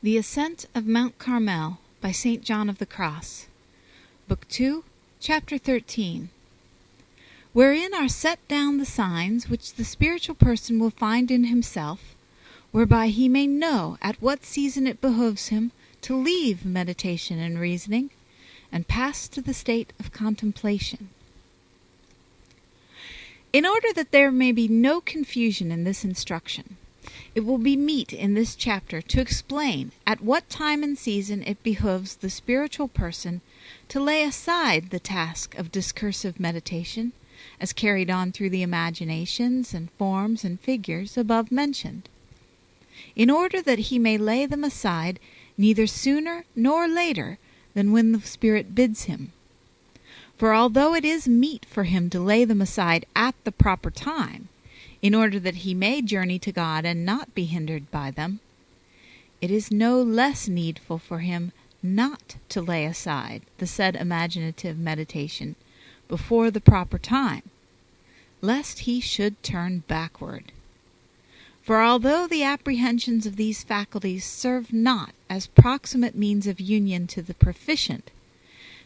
The Ascent of Mount Carmel by St. John of the Cross, Book 2, Chapter 13, wherein are set down the signs which the spiritual person will find in himself, whereby he may know at what season it behoves him to leave meditation and reasoning, and pass to the state of contemplation. In order that there may be no confusion in this instruction, it will be meet in this chapter to explain at what time and season it behoves the spiritual person to lay aside the task of discursive meditation, as carried on through the imaginations and forms and figures above mentioned, in order that he may lay them aside neither sooner nor later than when the Spirit bids him. For although it is meet for him to lay them aside at the proper time, in order that he may journey to God and not be hindered by them, it is no less needful for him not to lay aside the said imaginative meditation before the proper time, lest he should turn backward. For although the apprehensions of these faculties serve not as proximate means of union to the proficient,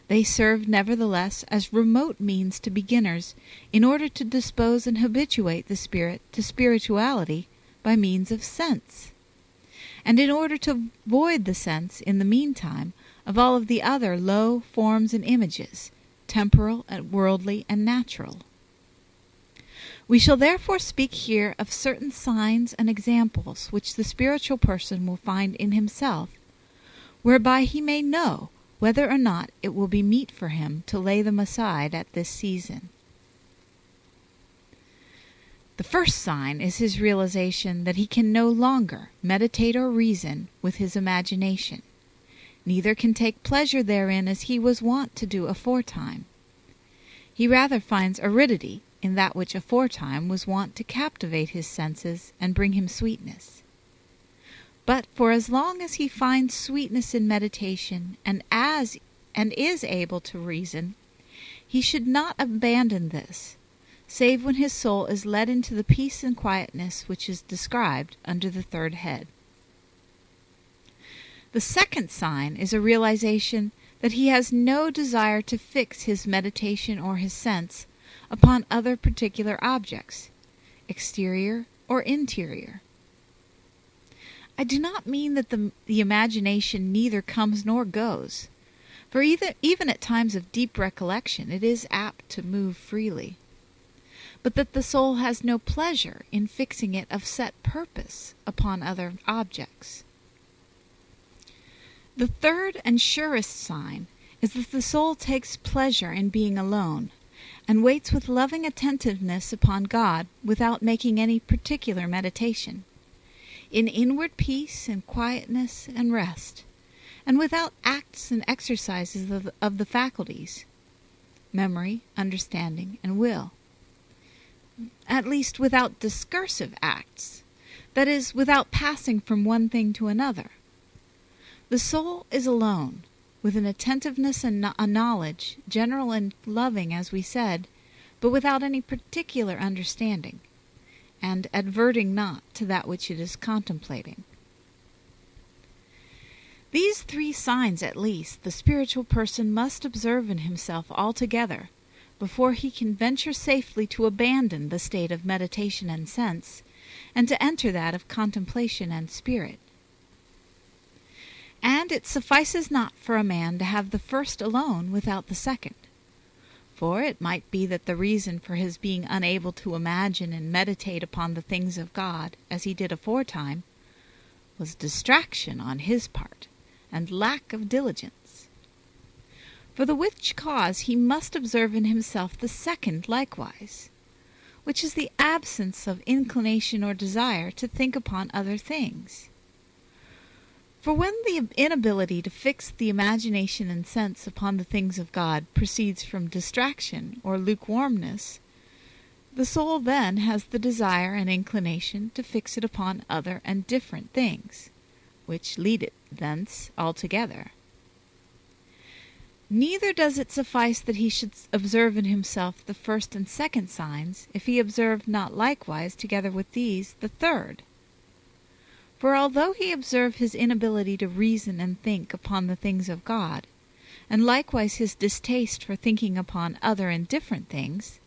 they serve nevertheless as remote means to beginners in order to dispose and habituate the spirit to spirituality by means of sense, and in order to void the sense in the meantime of all of the other low forms and images, temporal and worldly and natural. We shall therefore speak here of certain signs and examples which the spiritual person will find in himself, whereby he may know whether or not it will be meet for him to lay them aside at this season. The first sign is his realization that he can no longer meditate or reason with his imagination, neither can take pleasure therein as he was wont to do aforetime. He rather finds aridity in that which aforetime was wont to captivate his senses and bring him sweetness. But for as long as he finds sweetness in meditation and is able to reason, he should not abandon this, save when his soul is led into the peace and quietness which is described under the third head. The second sign is a realization that he has no desire to fix his meditation or his sense upon other particular objects, exterior or interior. I do not mean that the imagination neither comes nor goes, for even at times of deep recollection it is apt to move freely, but that the soul has no pleasure in fixing it of set purpose upon other objects. The third and surest sign is that the soul takes pleasure in being alone, and waits with loving attentiveness upon God without making any particular meditation, in inward peace and quietness and rest, and without acts and exercises of the faculties, memory, understanding, and will. At least without discursive acts, that is, without passing from one thing to another. The soul is alone, with an attentiveness and a knowledge, general and loving as we said, but without any particular understanding, and adverting not to that which it is contemplating. These three signs at least the spiritual person must observe in himself altogether before he can venture safely to abandon the state of meditation and sense, and to enter that of contemplation and spirit. And it suffices not for a man to have the first alone without the second. For it might be that the reason for his being unable to imagine and meditate upon the things of God, as he did aforetime, was distraction on his part, and lack of diligence. For the which cause he must observe in himself the second likewise, which is the absence of inclination or desire to think upon other things. For when the inability to fix the imagination and sense upon the things of God proceeds from distraction or lukewarmness, the soul then has the desire and inclination to fix it upon other and different things, which lead it thence altogether. Neither does it suffice that he should observe in himself the first and second signs, if he observe not likewise, together with these, the third. For although he observe his inability to reason and think upon the things of God, and likewise his distaste for thinking upon other and different things,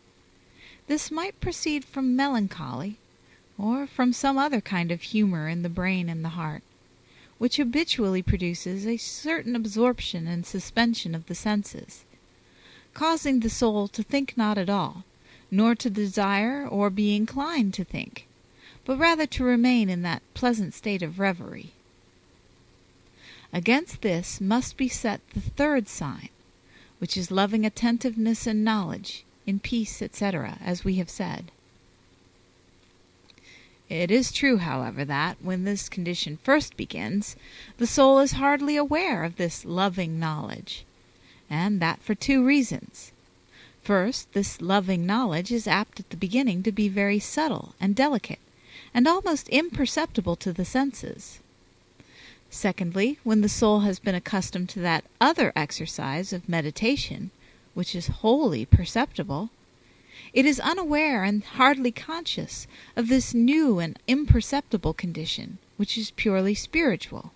this might proceed from melancholy, or from some other kind of humor in the brain and the heart, which habitually produces a certain absorption and suspension of the senses, causing the soul to think not at all, nor to desire or be inclined to think, but rather to remain in that pleasant state of reverie. Against this must be set the third sign, which is loving attentiveness and knowledge, in peace, etc., as we have said. It is true, however, that, when this condition first begins, the soul is hardly aware of this loving knowledge, and that for two reasons. First, this loving knowledge is apt at the beginning to be very subtle and delicate, and almost imperceptible to the senses. Secondly, when the soul has been accustomed to that other exercise of meditation, which is wholly perceptible, it is unaware and hardly conscious of this new and imperceptible condition, which is purely spiritual.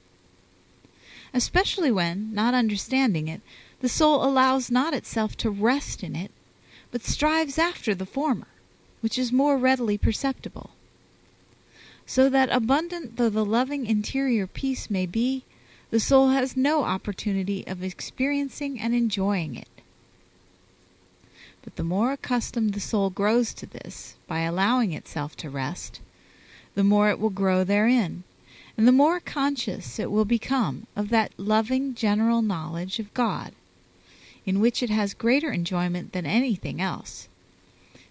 Especially when, not understanding it, the soul allows not itself to rest in it, but strives after the former, which is more readily perceptible. So that abundant though the loving interior peace may be, the soul has no opportunity of experiencing and enjoying it. But the more accustomed the soul grows to this, by allowing itself to rest, the more it will grow therein, and the more conscious it will become of that loving general knowledge of God, in which it has greater enjoyment than anything else,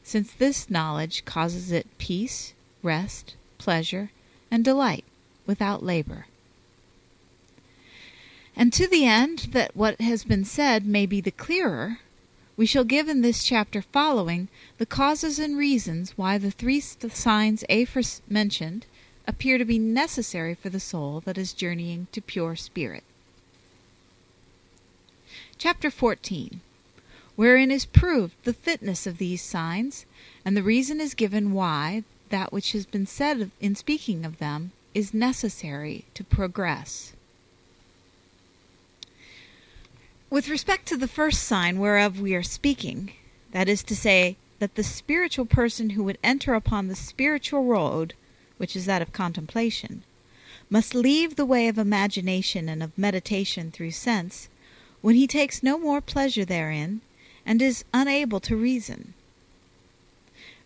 since this knowledge causes it peace, rest, pleasure, and delight without labor. And to the end that what has been said may be the clearer, we shall give in this chapter following the causes and reasons why the three signs aforementioned appear to be necessary for the soul that is journeying to pure spirit. Chapter 14, wherein is proved the fitness of these signs, and the reason is given why that which has been said in speaking of them is necessary to progress. With respect to the first sign whereof we are speaking, that is to say, that the spiritual person who would enter upon the spiritual road, which is that of contemplation, must leave the way of imagination and of meditation through sense, when he takes no more pleasure therein, and is unable to reason.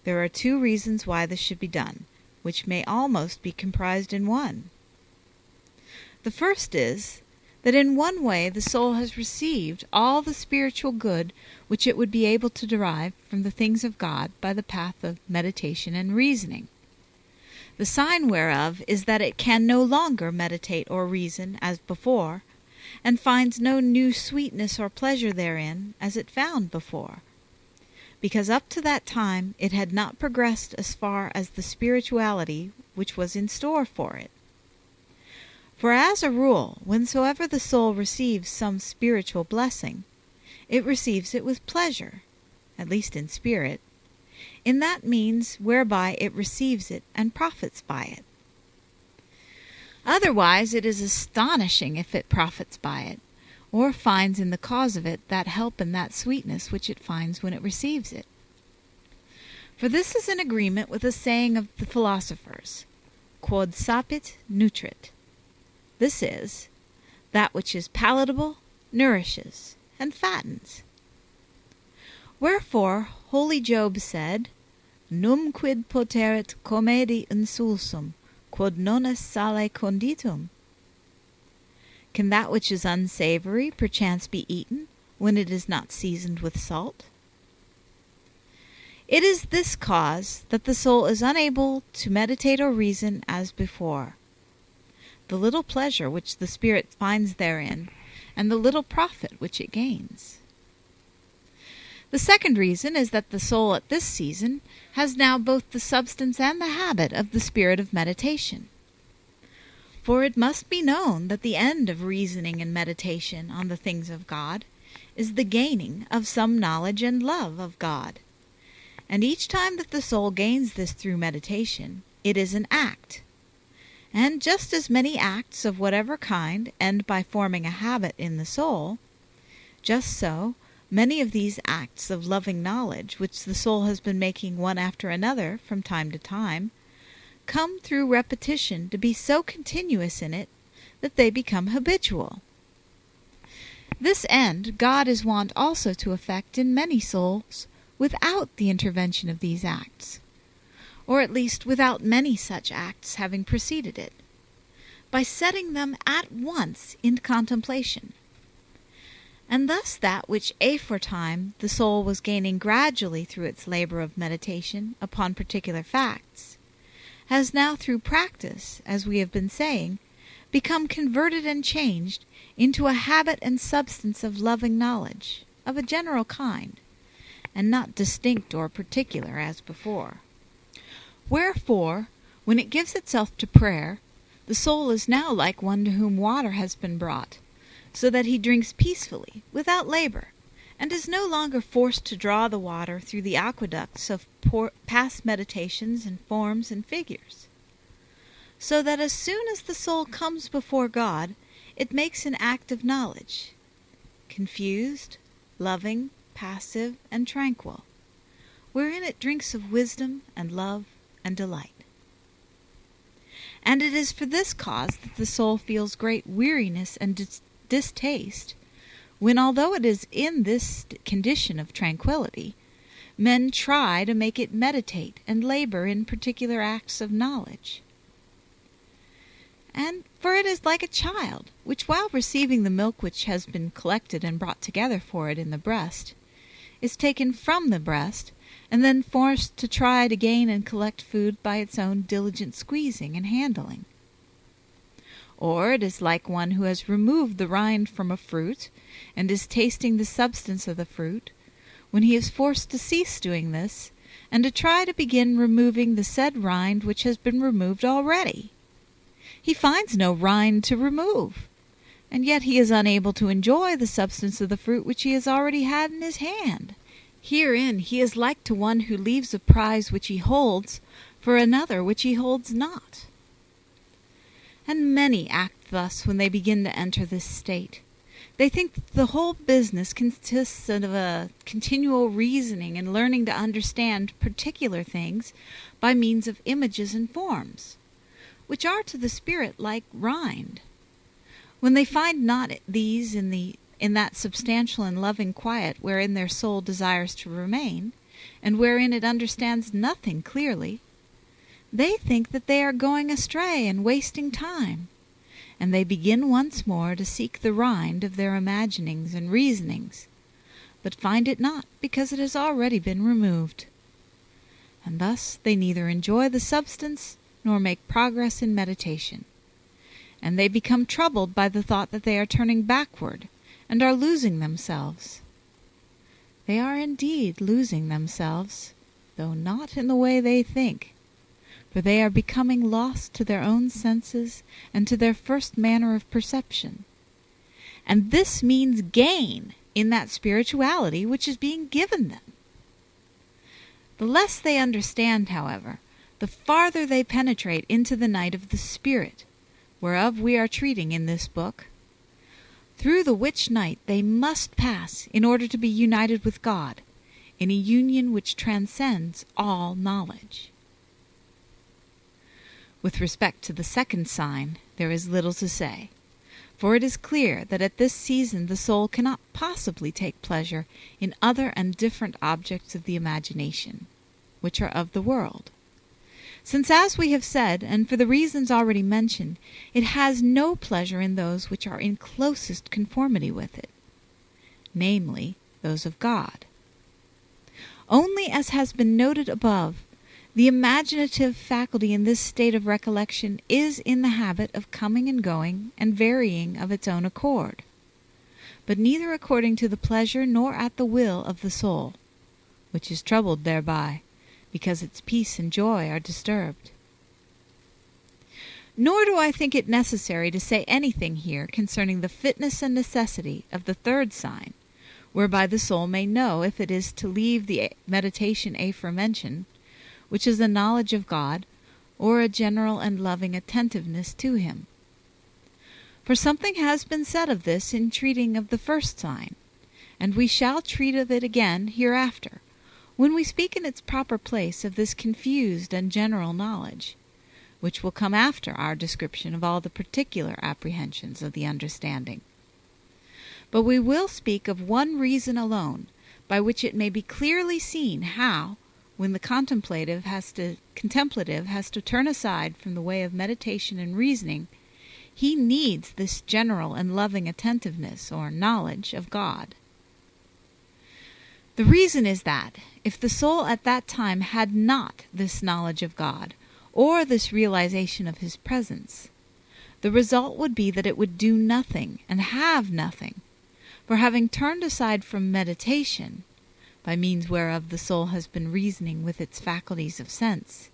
There are two reasons why this should be done, which may almost be comprised in one. The first is, that in one way the soul has received all the spiritual good which it would be able to derive from the things of God by the path of meditation and reasoning. The sign whereof is that it can no longer meditate or reason as before, and finds no new sweetness or pleasure therein as it found before, because up to that time it had not progressed as far as the spirituality which was in store for it. For as a rule, whensoever the soul receives some spiritual blessing, it receives it with pleasure, at least in spirit, in that means whereby it receives it and profits by it. Otherwise it is astonishing if it profits by it, or finds in the cause of it that help and that sweetness which it finds when it receives it. For this is in agreement with a saying of the philosophers, quod sapit nutrit. This is, that which is palatable nourishes and fattens. Wherefore holy Job said, Num quid poterit comedi insulsum, quod non est sale conditum? Can that which is unsavory perchance be eaten, when it is not seasoned with salt? It is this cause that the soul is unable to meditate or reason as before. The little pleasure which the spirit finds therein, and the little profit which it gains. The second reason is that the soul at this season has now both the substance and the habit of the spirit of meditation. For it must be known that the end of reasoning and meditation on the things of God is the gaining of some knowledge and love of God. And each time that the soul gains this through meditation, it is an act. And just as many acts of whatever kind end by forming a habit in the soul, just so many of these acts of loving knowledge, which the soul has been making one after another from time to time, come through repetition to be so continuous in it that they become habitual. This end God is wont also to effect in many souls without the intervention of these acts, or at least without many such acts having preceded it, by setting them at once in contemplation. And thus that which aforetime the soul was gaining gradually through its labor of meditation upon particular facts, has now through practice, as we have been saying, become converted and changed into a habit and substance of loving knowledge, of a general kind, and not distinct or particular as before. Wherefore, when it gives itself to prayer, the soul is now like one to whom water has been brought, so that he drinks peacefully, without labor, and is no longer forced to draw the water through the aqueducts of past meditations and forms and figures. So that as soon as the soul comes before God, it makes an act of knowledge, confused, loving, passive, and tranquil, wherein it drinks of wisdom and love and delight. And it is for this cause that the soul feels great weariness and distaste, when, although it is in this condition of tranquility, men try to make it meditate and labor in particular acts of knowledge. And for it is like a child, which while receiving the milk which has been collected and brought together for it in the breast, is taken from the breast, and then forced to try to gain and collect food by its own diligent squeezing and handling. Or it is like one who has removed the rind from a fruit, and is tasting the substance of the fruit, when he is forced to cease doing this, and to try to begin removing the said rind which has been removed already. He finds no rind to remove, and yet he is unable to enjoy the substance of the fruit which he has already had in his hand. Herein he is like to one who leaves a prize which he holds for another which he holds not. And many act thus when they begin to enter this state. They think that the whole business consists of a continual reasoning and learning to understand particular things by means of images and forms, which are to the spirit like rind. When they find not these in that substantial and loving quiet wherein their soul desires to remain, and wherein it understands nothing clearly, they think that they are going astray and wasting time, and they begin once more to seek the rind of their imaginings and reasonings, but find it not, because it has already been removed. And thus they neither enjoy the substance nor make progress in meditation, and they become troubled by the thought that they are turning backward and are losing themselves. They are indeed losing themselves, though not in the way they think, for they are becoming lost to their own senses and to their first manner of perception. And this means gain in that spirituality which is being given them. The less they understand, however, the farther they penetrate into the night of the spirit, whereof we are treating in this book, through the which night they must pass in order to be united with God, in a union which transcends all knowledge. With respect to the second sign, there is little to say, for it is clear that at this season the soul cannot possibly take pleasure in other and different objects of the imagination, which are of the world, since, as we have said, and for the reasons already mentioned, it has no pleasure in those which are in closest conformity with it, namely, those of God. Only, as has been noted above, the imaginative faculty in this state of recollection is in the habit of coming and going and varying of its own accord, but neither according to the pleasure nor at the will of the soul, which is troubled thereby, because its peace and joy are disturbed. Nor do I think it necessary to say anything here concerning the fitness and necessity of the third sign, whereby the soul may know if it is to leave the meditation aforementioned, which is the knowledge of God, or a general and loving attentiveness to him. For something has been said of this in treating of the first sign, and we shall treat of it again hereafter, when we speak in its proper place of this confused and general knowledge, which will come after our description of all the particular apprehensions of the understanding. But we will speak of one reason alone, by which it may be clearly seen how, when the contemplative has to turn aside from the way of meditation and reasoning, he needs this general and loving attentiveness or knowledge of God. The reason is that, if the soul at that time had not this knowledge of God, or this realization of his presence, the result would be that it would do nothing and have nothing, for having turned aside from meditation, by means whereof the soul has been reasoning with its faculties of sense,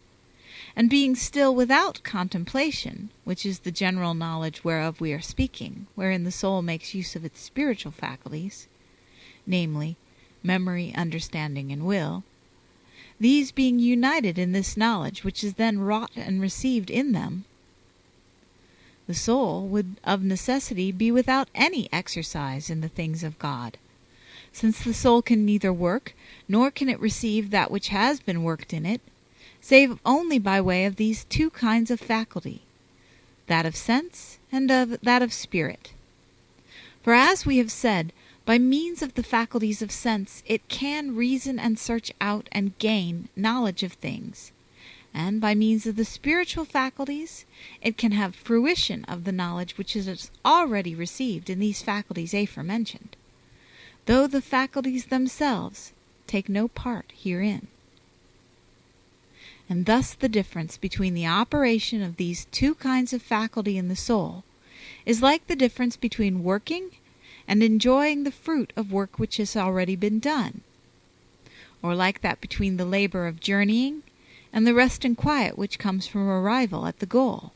and being still without contemplation, which is the general knowledge whereof we are speaking, wherein the soul makes use of its spiritual faculties, namely, memory, understanding, and will, these being united in this knowledge which is then wrought and received in them, the soul would of necessity be without any exercise in the things of God, since the soul can neither work, nor can it receive that which has been worked in it, save only by way of these two kinds of faculty, that of sense and that of spirit. For as we have said, by means of the faculties of sense it can reason and search out and gain knowledge of things, and by means of the spiritual faculties it can have fruition of the knowledge which it has already received in these faculties aforementioned, though the faculties themselves take no part herein. And thus the difference between the operation of these two kinds of faculty in the soul is like the difference between working and enjoying the fruit of work which has already been done, or like that between the labor of journeying and the rest and quiet which comes from arrival at the goal,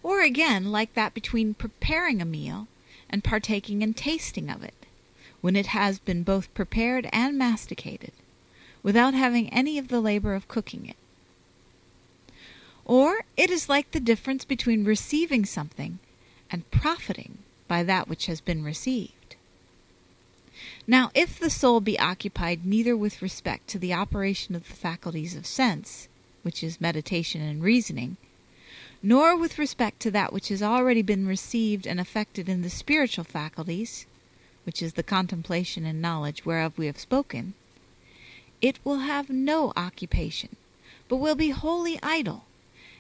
or again like that between preparing a meal and partaking and tasting of it, when it has been both prepared and masticated, without having any of the labor of cooking it. Or it is like the difference between receiving something and profiting by that which has been received. Now, if the soul be occupied neither with respect to the operation of the faculties of sense, which is meditation and reasoning, nor with respect to that which has already been received and affected in the spiritual faculties, which is the contemplation and knowledge whereof we have spoken, it will have no occupation, but will be wholly idle,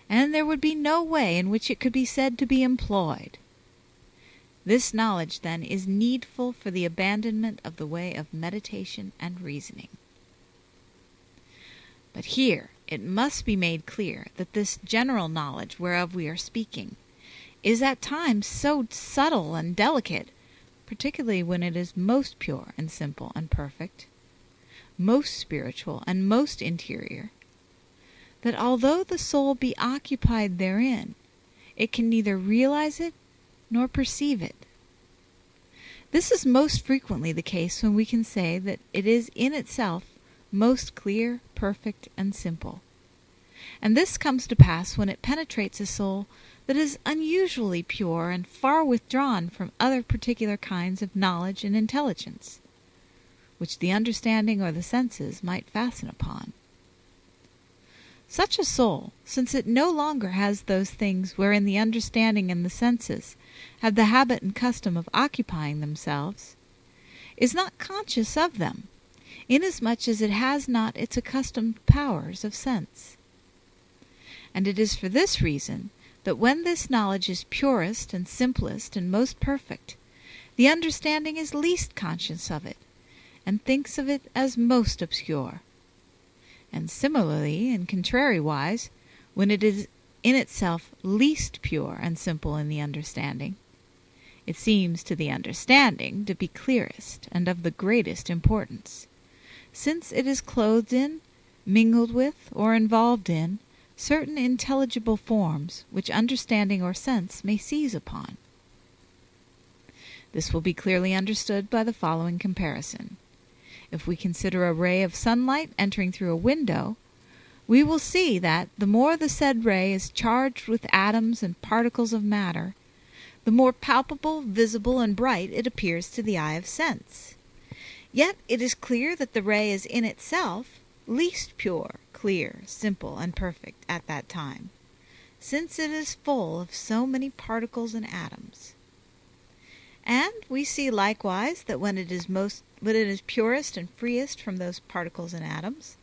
and there would be no way in which it could be said to be employed. This knowledge, then, is needful for the abandonment of the way of meditation and reasoning. But here it must be made clear that this general knowledge whereof we are speaking is at times so subtle and delicate, particularly when it is most pure and simple and perfect, most spiritual and most interior, that although the soul be occupied therein, it can neither realize it nor perceive it. This is most frequently the case when we can say that it is in itself most clear, perfect, and simple. And this comes to pass when it penetrates a soul that is unusually pure and far withdrawn from other particular kinds of knowledge and intelligence, which the understanding or the senses might fasten upon. Such a soul, since it no longer has those things wherein the understanding and the senses have the habit and custom of occupying themselves, is not conscious of them, inasmuch as it has not its accustomed powers of sense. And it is for this reason that when this knowledge is purest and simplest and most perfect, the understanding is least conscious of it, and thinks of it as most obscure. And similarly, and contrariwise, when it is in itself least pure and simple in the understanding, it seems to the understanding to be clearest and of the greatest importance, since it is clothed in, mingled with, or involved in certain intelligible forms which understanding or sense may seize upon. This will be clearly understood by the following comparison. If we consider a ray of sunlight entering through a window, we will see that the more the said ray is charged with atoms and particles of matter, the more palpable, visible, and bright it appears to the eye of sense. Yet it is clear that the ray is in itself least pure, clear, simple, and perfect at that time, since it is full of so many particles and atoms. And we see likewise that when it is purest and freest from those particles and atoms,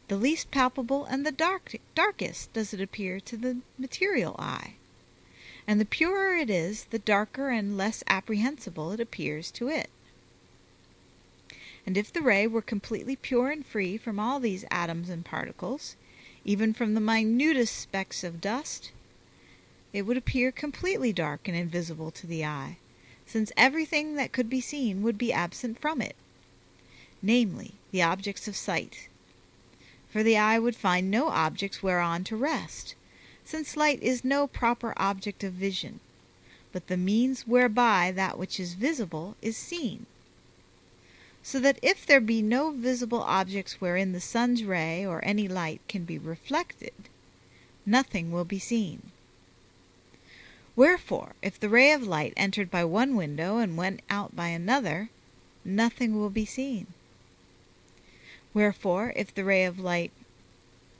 the least palpable and the darkest does it appear to the material eye. And the purer it is, the darker and less apprehensible it appears to it. And if the ray were completely pure and free from all these atoms and particles, even from the minutest specks of dust, it would appear completely dark and invisible to the eye, since everything that could be seen would be absent from it, namely, the objects of sight. For the eye would find no objects whereon to rest, since light is no proper object of vision, but the means whereby that which is visible is seen. So that if there be no visible objects wherein the sun's ray or any light can be reflected, nothing will be seen. Wherefore, if the ray of light entered by one window and went out by another, nothing will be seen. Wherefore, if the ray of light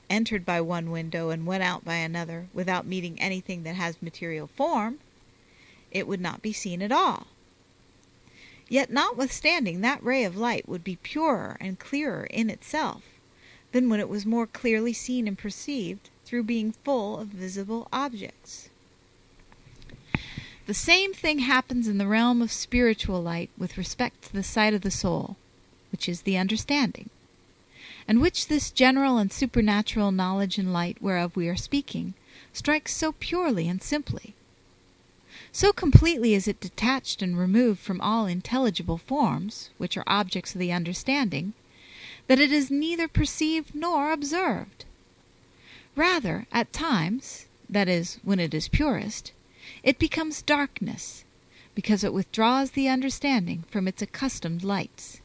entered by one window and went out by another without meeting anything that has material form, it would not be seen at all. Yet notwithstanding, that ray of light would be purer and clearer in itself than when it was more clearly seen and perceived through being full of visible objects. The same thing happens in the realm of spiritual light with respect to the sight of the soul, which is the understanding, and which this general and supernatural knowledge and light whereof we are speaking strikes so purely and simply. So completely is it detached and removed from all intelligible forms, which are objects of the understanding, that it is neither perceived nor observed. Rather, at times, that is, when it is purest, it becomes darkness, because it withdraws the understanding from its accustomed lights,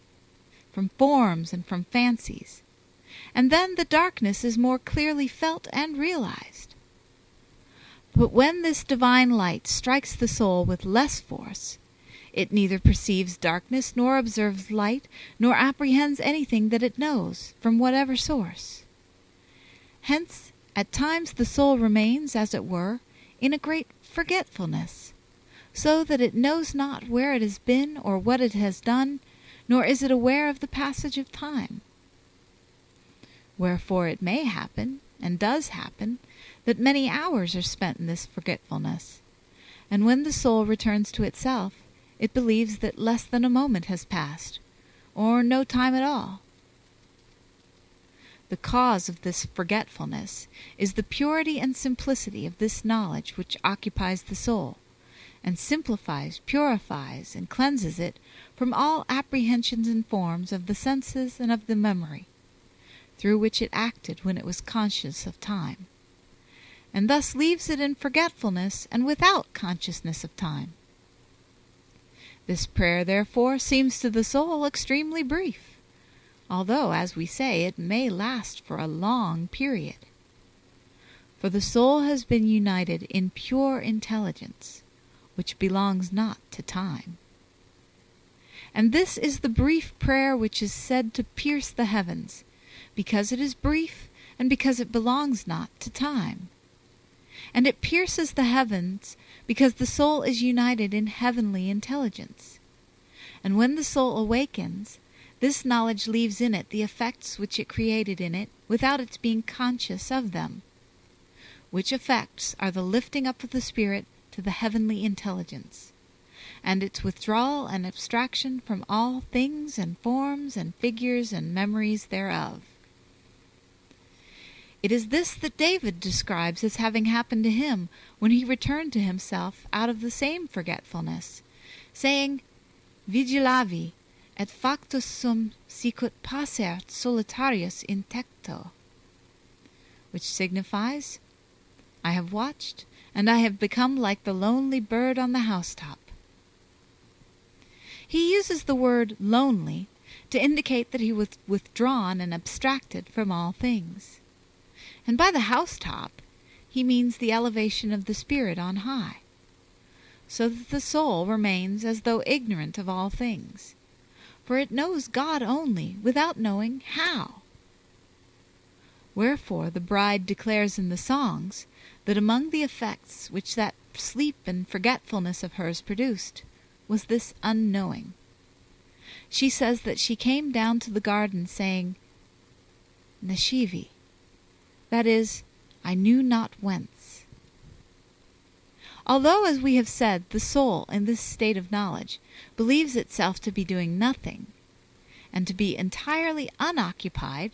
from forms and from fancies, and then the darkness is more clearly felt and realized. But when this divine light strikes the soul with less force, it neither perceives darkness nor observes light, nor apprehends anything that it knows, from whatever source. Hence, at times the soul remains, as it were, in a great forgetfulness, so that it knows not where it has been or what it has done, nor is it aware of the passage of time. Wherefore it may happen, and does happen, that many hours are spent in this forgetfulness, and when the soul returns to itself, it believes that less than a moment has passed, or no time at all. The cause of this forgetfulness is the purity and simplicity of this knowledge which occupies the soul, and simplifies, purifies, and cleanses it from all apprehensions and forms of the senses and of the memory, through which it acted when it was conscious of time, and thus leaves it in forgetfulness and without consciousness of time. This prayer, therefore, seems to the soul extremely brief, although, as we say, it may last for a long period. For the soul has been united in pure intelligence, which belongs not to time. And this is the brief prayer which is said to pierce the heavens, because it is brief and because it belongs not to time. And it pierces the heavens because the soul is united in heavenly intelligence. And when the soul awakens, this knowledge leaves in it the effects which it created in it without its being conscious of them, which effects are the lifting up of the spirit to the heavenly intelligence, and its withdrawal and abstraction from all things and forms and figures and memories thereof. It is this that David describes as having happened to him when he returned to himself out of the same forgetfulness, saying, Vigilavi, et factus sum sicut passert solitarius in tecto, which signifies, I have watched, and I have become like the lonely bird on the housetop. He uses the word lonely to indicate that he was withdrawn and abstracted from all things. and by the housetop he means the elevation of the spirit on high, so that the soul remains as though ignorant of all things, for it knows God only, without knowing how. Wherefore the bride declares in the songs that among the effects which that sleep and forgetfulness of hers produced was this unknowing. She says that she came down to the garden saying, Neshivi, that is, I knew not whence. Although, as we have said, the soul in this state of knowledge believes itself to be doing nothing, and to be entirely unoccupied,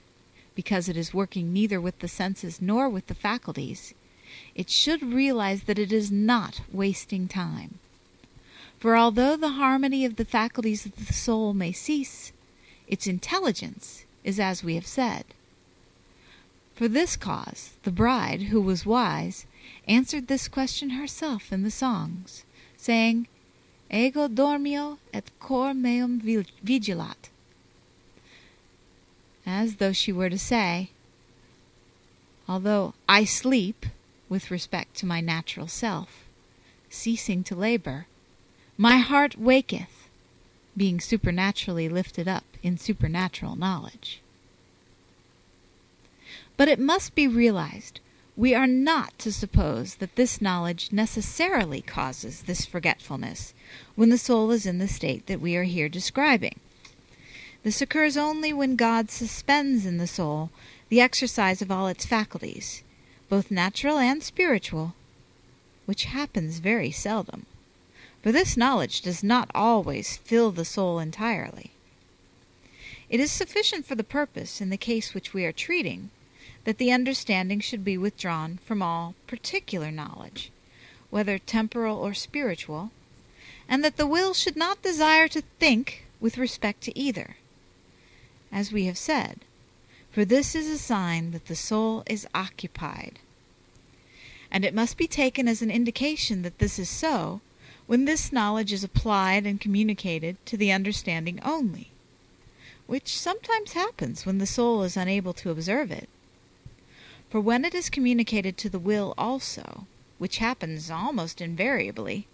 because it is working neither with the senses nor with the faculties, it should realize that it is not wasting time. For although the harmony of the faculties of the soul may cease, its intelligence is as we have said. For this cause, the bride, who was wise, answered this question herself in the songs, saying, Ego dormio et cor meum vigilat, as though she were to say, although I sleep, with respect to my natural self, ceasing to labor, my heart waketh, being supernaturally lifted up in supernatural knowledge. But it must be realized, we are not to suppose that this knowledge necessarily causes this forgetfulness when the soul is in the state that we are here describing. This occurs only when God suspends in the soul the exercise of all its faculties, both natural and spiritual, which happens very seldom, for this knowledge does not always fill the soul entirely. It is sufficient for the purpose, in the case which we are treating, that the understanding should be withdrawn from all particular knowledge, whether temporal or spiritual, and that the will should not desire to think with respect to either, as we have said, for this is a sign that the soul is occupied. And it must be taken as an indication that this is so, when this knowledge is applied and communicated to the understanding only, which sometimes happens when the soul is unable to observe it. For when it is communicated to the will also, which happens almost invariably,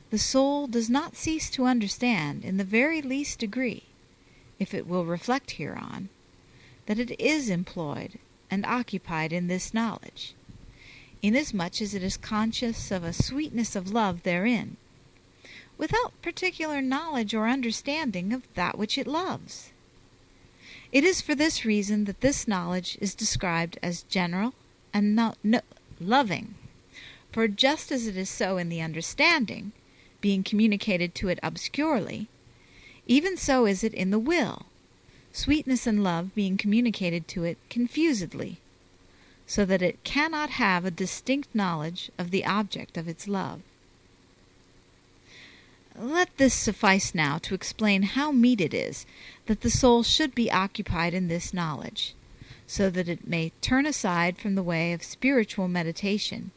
the soul does not cease to understand in the very least degree, if it will reflect hereon, that it is employed and occupied in this knowledge, inasmuch as it is conscious of a sweetness of love therein, without particular knowledge or understanding of that which it loves. It is for this reason that this knowledge is described as general and loving, for just as it is so in the understanding, being communicated to it obscurely, even so is it in the will, sweetness and love being communicated to it confusedly, so that it cannot have a distinct knowledge of the object of its love. Let this suffice now to explain how meet it is that the soul should be occupied in this knowledge, so that it may turn aside from the way of spiritual meditation,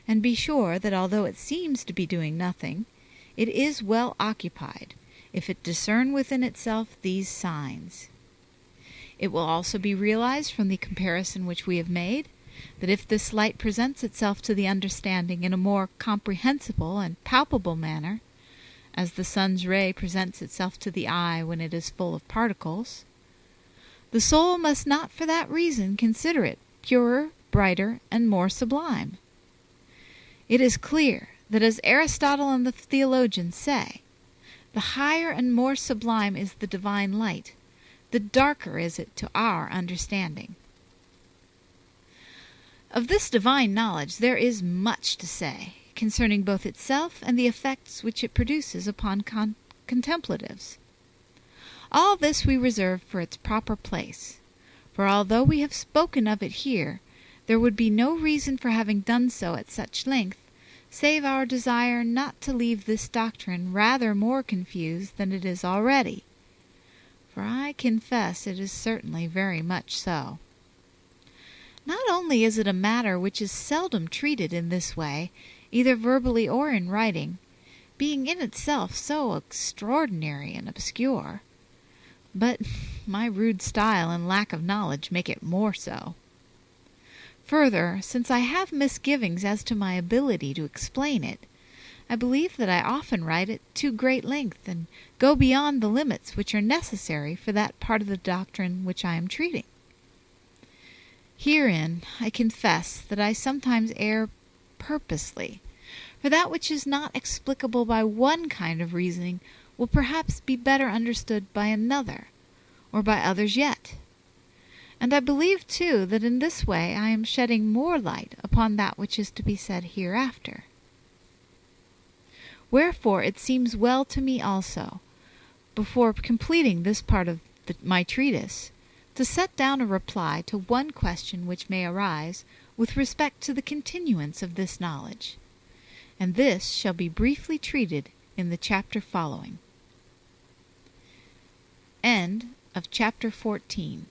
and be sure that although it seems to be doing nothing, it is well occupied, if it discern within itself these signs. It will also be realized from the comparison which we have made, that if this light presents itself to the understanding in a more comprehensible and palpable manner, as the sun's ray presents itself to the eye when it is full of particles, the soul must not for that reason consider it purer, brighter, and more sublime. It is clear that, as Aristotle and the theologians say, the higher and more sublime is the divine light, the darker is it to our understanding. Of this divine knowledge there is much to say, concerning both itself and the effects which it produces upon contemplatives. All this we reserve for its proper place, for although we have spoken of it here, there would be no reason for having done so at such length, save our desire not to leave this doctrine rather more confused than it is already, for I confess it is certainly very much so. Not only is it a matter which is seldom treated in this way, either verbally or in writing, being in itself so extraordinary and obscure, but my rude style and lack of knowledge make it more so. Further, since I have misgivings as to my ability to explain it, I believe that I often write at too great length, and go beyond the limits which are necessary for that part of the doctrine which I am treating. Herein I confess that I sometimes err purposely, for that which is not explicable by one kind of reasoning will perhaps be better understood by another, or by others yet. And I believe, too, that in this way I am shedding more light upon that which is to be said hereafter. Wherefore it seems well to me also, before completing this part of my treatise, to set down a reply to one question which may arise with respect to the continuance of this knowledge, and this shall be briefly treated in the chapter following. End of chapter 14.